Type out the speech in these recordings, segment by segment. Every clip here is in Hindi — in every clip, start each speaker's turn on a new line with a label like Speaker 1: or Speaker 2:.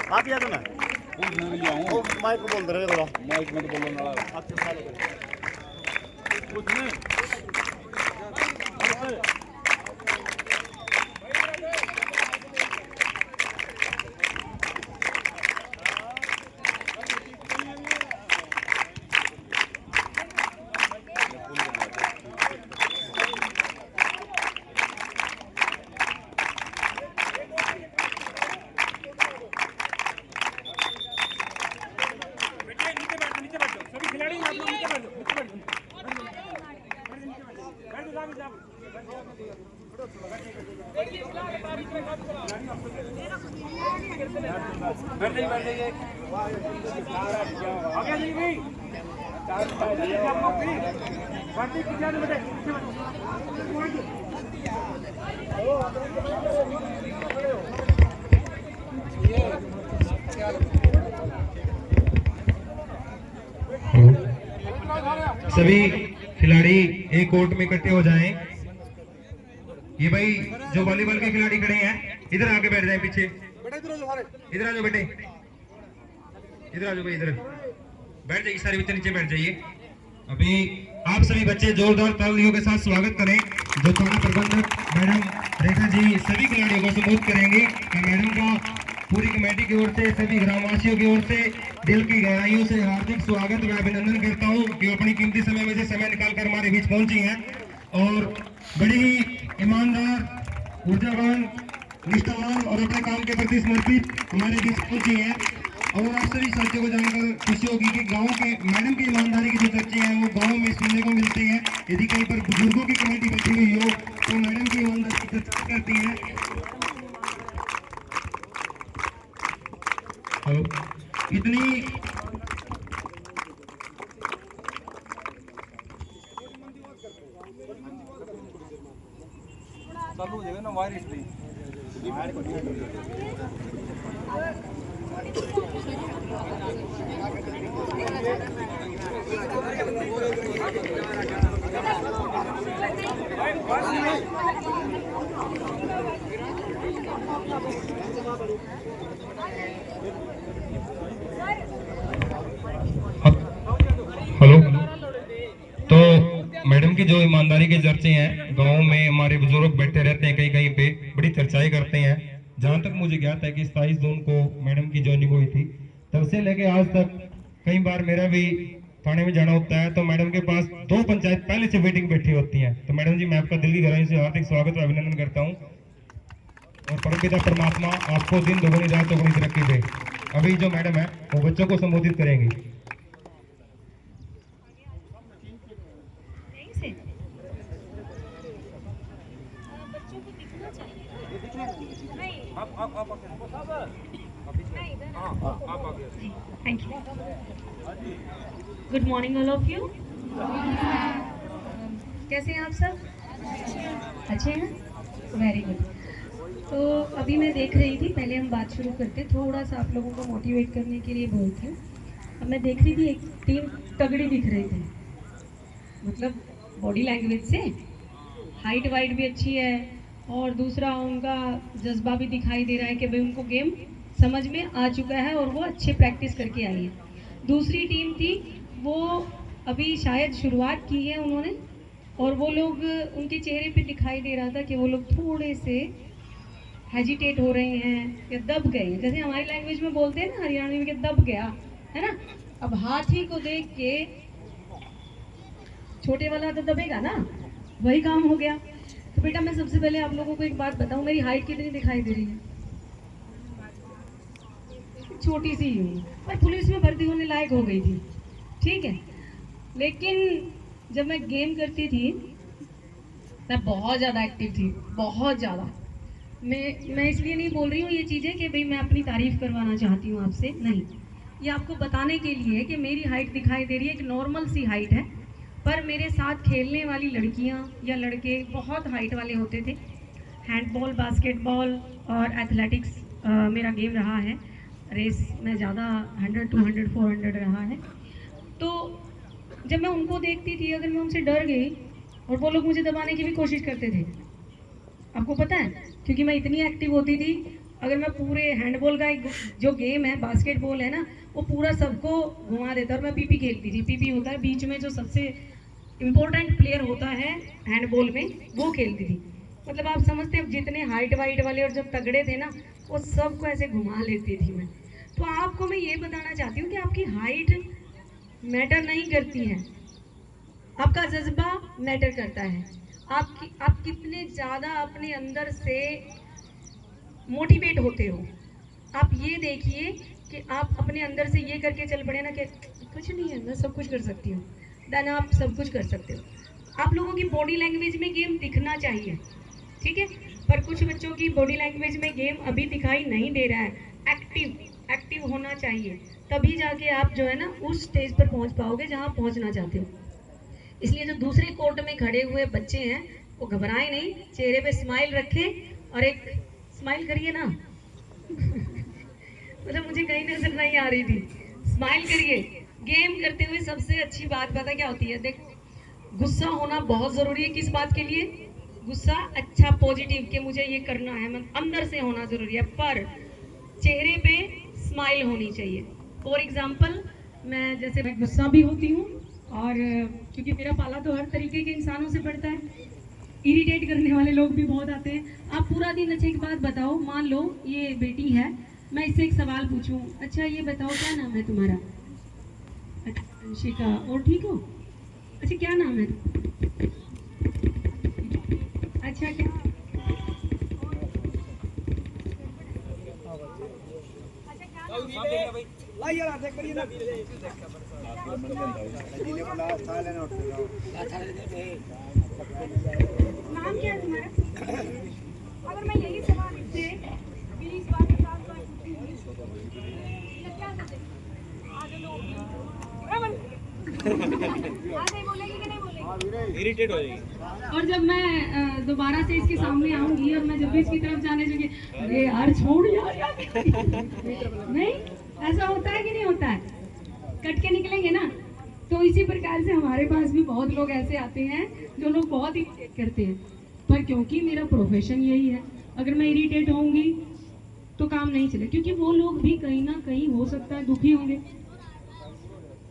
Speaker 1: बाकी है तो मैं माइक को बोल दे रहे थोड़ा माइक में तो बोलने वाला अच्छा साल कुछ नहीं
Speaker 2: सभी खिलाड़ी एक कोर्ट में इकट्ठे हो जाएं। ये भाई जो वॉलीबॉल के खिलाड़ी खड़े हैं इधर आके बैठ जाएं पीछे। इधर आ जाओ बेटे, इधर आ जाओ भाई, इधर बैठ जाइए, सारे बच्चे नीचे बैठ जाइए। अभी आप सभी बच्चे जोरदार तालियों के साथ स्वागत करें। जो थाना प्रबंधक मैडम रेखा जी सभी खिलाड़ियों को संबोधित करेंगे। मैं मैडम का पूरी कमेटी की ओर से सभी ग्रामवासियों की ओर से दिल की गहराइयों से हार्दिक स्वागत व अभिनंदन करता हूं कि अपनी कीमती समय में से समय निकालकर हमारे बीच पहुंची हैं और बड़ी ही ईमानदार, ऊर्जावान, निष्ठावान और अपने काम के प्रति समर्पित हमारे बीच पहुंची हैं। और आप सभी साथियों को जानकर खुशी होगी कि गाँव के मैडम की ईमानदारी की जो चर्चे हैं वो गाँव में सुनने को मिलती हैं। यदि कहीं पर बुजुर्गों की कमेटी बैठी हुई हो तो मैडम की ईमानदारी की चर्चा करती हैं। इतनी
Speaker 1: चालू हो जाएगा ना वायरस भी
Speaker 2: हेलो। तो मैडम की जो ईमानदारी के चर्चे हैं गांव में हमारे बुजुर्ग बैठे रहते हैं, कहीं कहीं पे बड़ी चर्चाएं करते हैं। जहां तक मुझे ज्ञात है कि 27 जून को मैडम की ज्वाइनिंग हुई थी, तब से लेके आज तक कई बार मेरा भी थाने में जाना होता है तो मैडम के पास 2 पंचायत पहले से वेटिंग बैठी होती हैं। तो मैडम जी मैं आपका दिल की गहराई से हार्दिक स्वागत और अभिनंदन करता हूँ और परमपिता परमात्मा आपको दिन दोगुनी रात चौगुनी तरक्की दे। अभी जो मैडम है वो बच्चों को संबोधित करेंगी।
Speaker 3: Thank you. Good morning all of you. कैसे हैं आप सब? अच्छे हैं? Very good. तो अभी मैं देख रही थी, पहले हम बात शुरू करते, थोड़ा सा आप लोगों को मोटिवेट करने के लिए बोलती हूँ। अब मैं देख रही थी एक टीम तगड़ी दिख रही थी, मतलब बॉडी लैंग्वेज से, हाइट वाइट भी अच्छी है और दूसरा उनका जज्बा भी दिखाई दे रहा है कि भाई उनको गेम समझ में आ चुका है और वो अच्छे प्रैक्टिस करके आई है। दूसरी टीम थी वो अभी शायद शुरुआत की है उन्होंने और वो लोग, उनके चेहरे पे दिखाई दे रहा था कि वो लोग थोड़े से हेजिटेट हो रहे हैं या दब गए हैं, जैसे हमारी लैंग्वेज में बोलते हैं ना हरियाणवी में कि दब गया है ना। अब हाथी को देख के छोटे वाला तो दबेगा ना, वही काम हो गया। तो बेटा मैं सबसे पहले आप लोगों को एक बात बताऊं, मेरी हाइट कितनी दिखाई दे रही है? छोटी सी ही हूँ, पर पुलिस में भर्ती होने लायक हो गई थी, ठीक है। लेकिन जब मैं गेम करती थी मैं बहुत ज़्यादा एक्टिव थी, बहुत ज़्यादा। मैं इसलिए नहीं बोल रही हूँ ये चीज़ें कि भाई मैं अपनी तारीफ करवाना चाहती हूँ आपसे, नहीं, ये आपको बताने के लिए कि मेरी हाइट दिखाई दे रही है, एक नॉर्मल सी हाइट है, पर मेरे साथ खेलने वाली लड़कियाँ या लड़के बहुत हाइट वाले होते थे। हैंडबॉल, बास्केटबॉल और एथलेटिक्स मेरा गेम रहा है, रेस में ज़्यादा 100, 200, 400 रहा है। तो जब मैं उनको देखती थी, अगर मैं उनसे डर गई और वो लोग मुझे दबाने की भी कोशिश करते थे, आपको पता है, क्योंकि मैं इतनी एक्टिव होती थी। अगर मैं पूरे हैंडबॉल का एक जो गेम है, बास्केटबॉल है ना, वो पूरा सबको घुमा देता और मैं पीपी खेलती थी। पीपी होता है बीच में जो सबसे इम्पोर्टेंट प्लेयर होता है हैंडबॉल में, वो खेलती थी। मतलब आप समझते हैं, जितने हाइट वाइट वाले और जब तगड़े थे ना, वो सबको ऐसे घुमा लेती थी मैं। तो आपको मैं ये बताना चाहती हूँ कि आपकी हाइट मैटर नहीं करती है, आपका जज्बा मैटर करता है। आप कितने ज़्यादा अपने अंदर से मोटिवेट होते हो। आप ये देखिए कि आप अपने अंदर से ये करके चल पड़े ना कि कुछ नहीं है, मैं सब कुछ कर सकती हूँ, देन आप सब कुछ कर सकते हो। आप लोगों की बॉडी लैंग्वेज में गेम दिखना चाहिए, ठीक है, पर कुछ बच्चों की बॉडी लैंग्वेज में गेम अभी दिखाई नहीं दे रहा है। एक्टिव होना चाहिए, तभी जाके आप जो है ना उस स्टेज पर पहुंच पाओगे जहां पहुंचना चाहते हो। इसलिए जो दूसरे कोर्ट में खड़े हुए बच्चे हैं, वो घबराए नहीं, चेहरे पे स्माइल रखें और एक स्माइल करिए ना मतलब मुझे कहीं नजर नहीं आ रही थी, स्माइल करिए। गेम करते हुए सबसे अच्छी बात पता क्या होती है, देखो, गुस्सा होना बहुत जरूरी है। किस बात के लिए? गुस्सा अच्छा पॉजिटिव कि मुझे ये करना है, मतलब अंदर से होना जरूरी है, पर चेहरे पे स्माइल होनी चाहिए। फॉर एग्जाम्पल, मैं गुस्सा भी होती हूँ, और क्योंकि मेरा पाला तो हर तरीके के इंसानों से पड़ता है, इरिटेट करने वाले लोग भी बहुत आते हैं। आप पूरा दिन, अच्छा एक बात बताओ, मान लो ये बेटी है, मैं इससे एक सवाल पूछूं, अच्छा ये बताओ क्या नाम है तुम्हारा? अंशिका। और ठीक हो? अच्छा क्या नाम है? अच्छा क्या नाम क्या है तुम्हारा? अगर मैं यही सवाल इससे 20 बार 50 बार पूछूंगी तो क्या सोचेगी? आधे लोग आधे बोलेगी कि नहीं बोलेगी?
Speaker 1: इरिटेट हो जाएगी।
Speaker 3: और जब मैं दोबारा से इसके सामने आऊंगी और मैं जब भी इसकी तरफ जाने लगी, अरे यार छोड़ यार नहीं, ऐसा होता है कि नहीं होता है? कट के निकलेंगे ना। तो इसी प्रकार से हमारे पास भी बहुत लोग ऐसे आते हैं जो लोग बहुत इरिटेट करते हैं, पर क्योंकि मेरा प्रोफेशन यही है, अगर मैं इरिटेट होंगी तो काम नहीं चले, क्योंकि वो लोग भी कहीं ना कहीं हो सकता है दुखी होंगे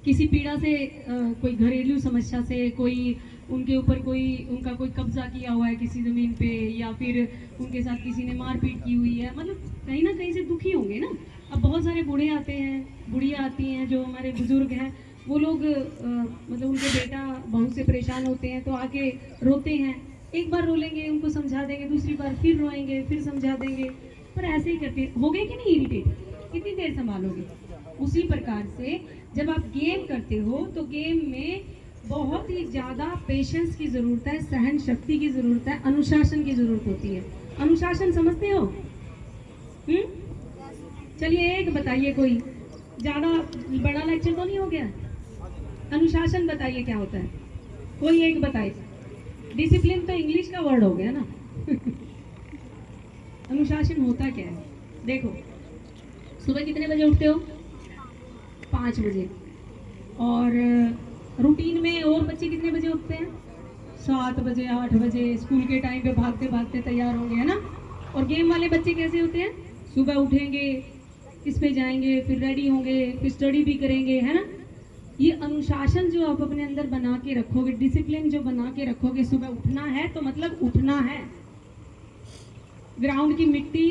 Speaker 3: किसी पीड़ा से, कोई घरेलू समस्या से, कोई उनके ऊपर उनका कोई कब्जा किया हुआ है किसी जमीन पे, या फिर उनके साथ किसी ने मारपीट की हुई है, मतलब कहीं ना कहीं से दुखी होंगे ना। अब बहुत सारे बूढ़े आते हैं, बुढ़िया आती हैं, जो हमारे बुजुर्ग हैं, वो लोग मतलब उनके बेटा बहू से परेशान होते हैं तो आके रोते हैं। एक बार रो लेंगे, उनको समझा देंगे, दूसरी बार फिर रोएंगे, फिर समझा देंगे, पर ऐसे ही करते हो गए कि नहीं इरिटेट? कितनी देर संभालोगे? उसी प्रकार से जब आप गेम करते हो तो गेम में बहुत ही ज़्यादा पेशेंस की ज़रूरत है, सहन शक्ति की ज़रूरत है, अनुशासन की ज़रूरत होती है। अनुशासन समझते हो? चलिए एक बताइए, कोई ज़्यादा बड़ा लेक्चर तो नहीं हो गया? अनुशासन बताइए क्या होता है, कोई एक बताइए। डिसिप्लिन तो इंग्लिश का वर्ड हो गया ना अनुशासन होता क्या है? देखो, सुबह कितने बजे उठते हो? 5 बजे। और रूटीन में और बच्चे कितने बजे उठते हैं? 7 बजे 8 बजे, स्कूल के टाइम पे भागते भागते तैयार होंगे, है ना। और गेम वाले बच्चे कैसे होते हैं? सुबह उठेंगे, किस पे जाएंगे, फिर रेडी होंगे, फिर स्टडी भी करेंगे, है ना। ये अनुशासन जो आप अपने अंदर बना के रखोगे, डिसिप्लिन जो बना के रखोगे, सुबह उठना है तो मतलब उठना है। ग्राउंड की मिट्टी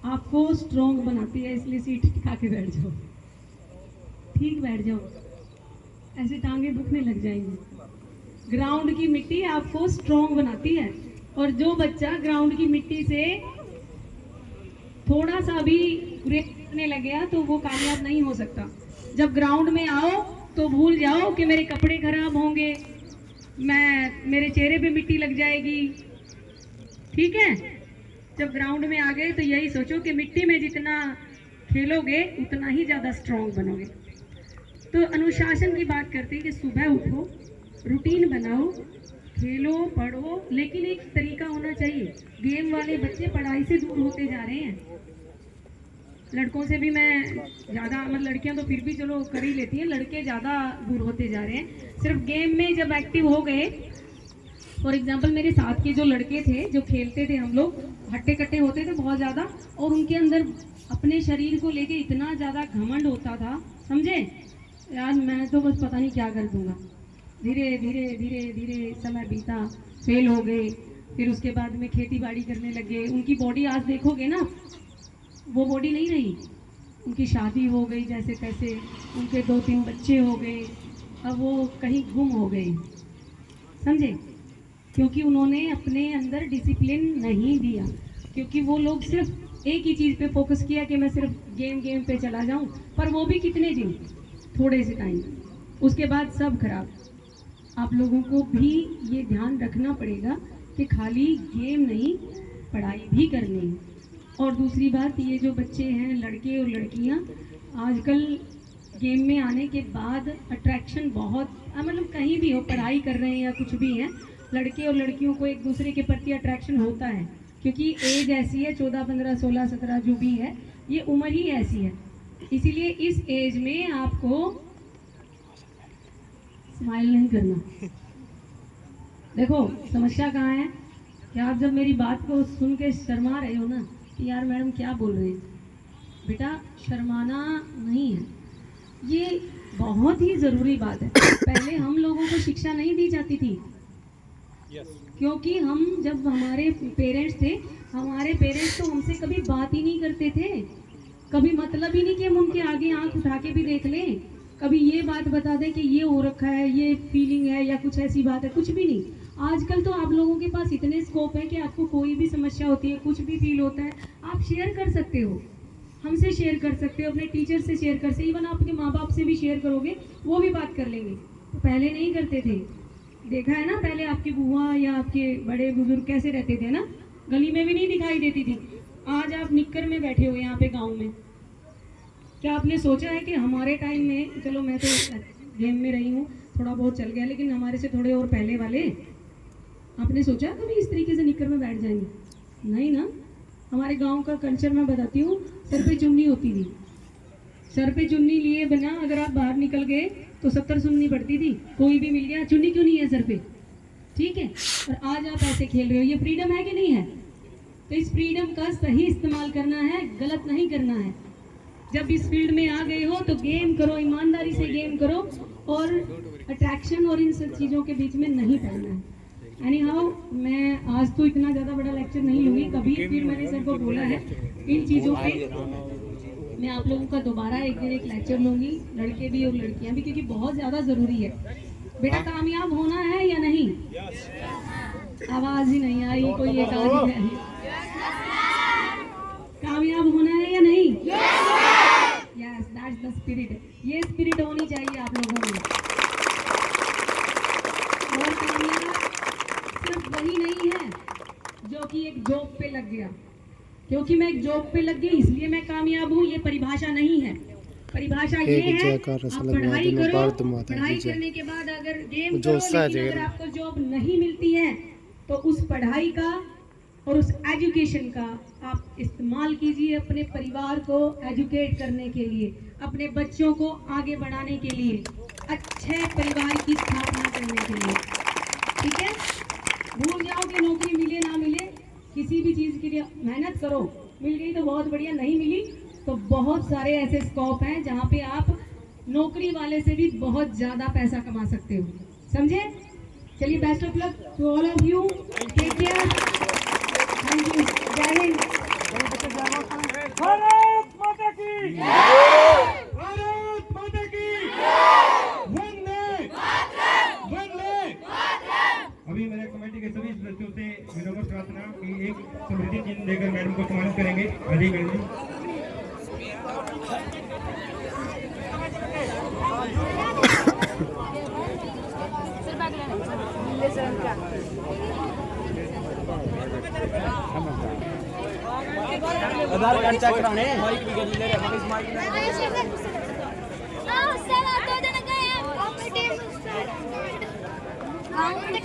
Speaker 3: आपको स्ट्रॉन्ग बनाती है, इसलिए सीट टिका के बैठ जाओ, ठीक बैठ जाओ, ऐसे टांगे दुखने लग जाएंगी। ग्राउंड की मिट्टी आपको स्ट्रॉन्ग बनाती है, और जो बच्चा ग्राउंड की मिट्टी से थोड़ा सा भी ब्रेक करने लग गया तो वो कामयाब नहीं हो सकता। जब ग्राउंड में आओ तो भूल जाओ कि मेरे कपड़े खराब होंगे, मेरे चेहरे पे मिट्टी लग जाएगी, ठीक है। जब ग्राउंड में आ गए तो यही सोचो कि मिट्टी में जितना खेलोगे उतना ही ज़्यादा स्ट्रॉन्ग बनोगे। तो अनुशासन की बात करते हैं कि सुबह उठो, रूटीन बनाओ, खेलो, पढ़ो, लेकिन एक तरीका होना चाहिए। गेम वाले बच्चे पढ़ाई से दूर होते जा रहे हैं, लड़कों से भी मैं ज़्यादा, मतलब लड़कियां तो फिर भी चलो कर ही लेती हैं, लड़के ज़्यादा दूर होते जा रहे हैं। सिर्फ गेम में जब एक्टिव हो गए, फॉर एग्जांपल मेरे साथ के जो लड़के थे जो खेलते थे, हम लोग हट्टे कट्टे होते थे बहुत ज़्यादा, और उनके अंदर अपने शरीर को लेके इतना ज़्यादा घमंड होता था, समझे यार, मैं तो बस पता नहीं क्या कर दूंगा। धीरे धीरे धीरे धीरे समय बीता, फेल हो गए, फिर उसके बाद में खेती बाड़ी करने लगे। उनकी बॉडी आज देखोगे ना, वो बॉडी नहीं रही। उनकी शादी हो गई जैसे तैसे, उनके 2-3 बच्चे हो गए, अब वो कहीं गुम हो गए, समझे, क्योंकि उन्होंने अपने अंदर डिसिप्लिन नहीं दिया। क्योंकि वो लोग सिर्फ एक ही चीज़ पे फोकस किया कि मैं सिर्फ गेम पे चला जाऊं, पर वो भी कितने दिन, थोड़े से टाइम, उसके बाद सब खराब। आप लोगों को भी ये ध्यान रखना पड़ेगा कि खाली गेम नहीं, पढ़ाई भी करनी है। और दूसरी बात, ये जो बच्चे हैं, लड़के और लड़कियां, आजकल गेम में आने के बाद अट्रैक्शन बहुत, मतलब कहीं भी हो, पढ़ाई कर रहे हैं या कुछ भी है, लड़के और लड़कियों को एक दूसरे के प्रति अट्रैक्शन होता है। क्योंकि एज ऐसी है, 14, 15, 16, 17 जो भी है, ये उम्र ही ऐसी है। इसीलिए इस एज में आपको स्माइल नहीं करना। देखो समस्या कहाँ है कि आप जब मेरी बात को सुन के शर्मा रहे हो ना कि यार मैडम क्या बोल रहे हैं, बेटा शर्माना नहीं है, ये बहुत ही ज़रूरी बात है। पहले हम लोगों को शिक्षा नहीं दी जाती थी, क्योंकि हम जब हमारे पेरेंट्स थे, हमारे पेरेंट्स तो हमसे कभी बात ही नहीं करते थे, कभी मतलब ही नहीं कि हम उनके आगे आंख उठा के भी देख लें, कभी ये बात बता दें कि ये हो रखा है, ये फीलिंग है या कुछ ऐसी बात है, कुछ भी नहीं। आजकल तो आप लोगों के पास इतने स्कोप है कि आपको कोई भी समस्या होती है, कुछ भी फील होता है, आप शेयर कर सकते हो, हमसे शेयर कर सकते हो, अपने टीचर से शेयर कर सकते हो, इवन आपके माँ बाप से भी शेयर करोगे, वो भी बात कर लेंगे। तो पहले नहीं करते थे, देखा है ना, पहले आपकी बुआ या आपके बड़े बुजुर्ग कैसे रहते थे ना, गली में भी नहीं दिखाई देती थी। आज आप निक्कर में बैठे हो यहाँ पे गाँव में। क्या आपने सोचा है कि हमारे टाइम में, चलो मैं तो गेम में रही हूँ, थोड़ा बहुत चल गया, लेकिन हमारे से थोड़े और पहले वाले, आपने सोचा कभी इस तरीके से निक्कर में बैठ जाएंगे? नहीं ना। हमारे गांव का कल्चर मैं बताती हूँ, सर पे चुन्नी होती थी, सर पे चुन्नी लिए बिना अगर आप बाहर निकल गए तो 70 सुननी पड़ती थी। कोई भी मिल गया, चुन्नी क्यों नहीं है सर पे, ठीक है। और आज आप ऐसे खेल रहे हो, ये फ्रीडम है कि नहीं है? तो इस फ्रीडम का सही इस्तेमाल करना है, गलत नहीं करना है। जब इस फील्ड में आ गए हो तो गेम करो, ईमानदारी से गेम करो, और अट्रैक्शन और इन सब चीज़ों के बीच में नहीं पड़ना है। एनी हाउ, मैं आज तो इतना ज़्यादा बड़ा लेक्चर नहीं लूँगी, कभी फिर मैंने सर को बोला है इन चीज़ों पे मैं आप लोगों का दोबारा एक दिन एक लेक्चर लूँगी, लड़के भी और लड़कियाँ भी, क्योंकि बहुत ज़्यादा ज़रूरी है। बेटा कामयाब होना है या नहीं? आवाज़ ही नहीं आई, कोई एक आवाज़ है, कामयाब होना है या नहीं? Yes, that's the spirit. ये स्पिरिट होनी चाहिए आप लोगों में। और कामयाब सिर्फ वही नहीं है जो कि एक जॉब पे लग गया, क्योंकि मैं एक जॉब पे लग गई इसलिए मैं कामयाब हूँ, ये परिभाषा नहीं है। परिभाषा ये है, आप पढ़ाई करो, पढ़ाई करने के बाद अगर गेम करो, लेकिन अगर आपको जॉब नहीं मिलती है तो उस पढ़ाई का और उस एजुकेशन का आप इस्तेमाल कीजिए अपने परिवार को एजुकेट करने के लिए, अपने बच्चों को आगे बढ़ाने के लिए, अच्छे परिवार की स्थापना करने के लिए, ठीक है। भूल जाओ कि नौकरी मिले ना मिले, किसी भी चीज़ के लिए मेहनत करो, मिल गई तो बहुत बढ़िया, नहीं मिली तो बहुत सारे ऐसे स्कोप हैं जहाँ पे आप नौकरी वाले से भी बहुत ज़्यादा पैसा कमा सकते हो, समझे। चलिए, best of luck to all of you, take care, thank you, जय हिंद।
Speaker 1: भारत माता की जय, भारत माता की जय, वंदे वंदे।
Speaker 2: अभी मेरे कमेटी के सभी सदस्यों से विनम्र प्रार्थना कि एक समृद्धि चिन्ह देकर मैडम को सम्मानित करेंगे। राजी मैडम।
Speaker 1: आधार कार्ड चेक कराने, माइक भी ले रहे हैं, माइक
Speaker 4: गाँव में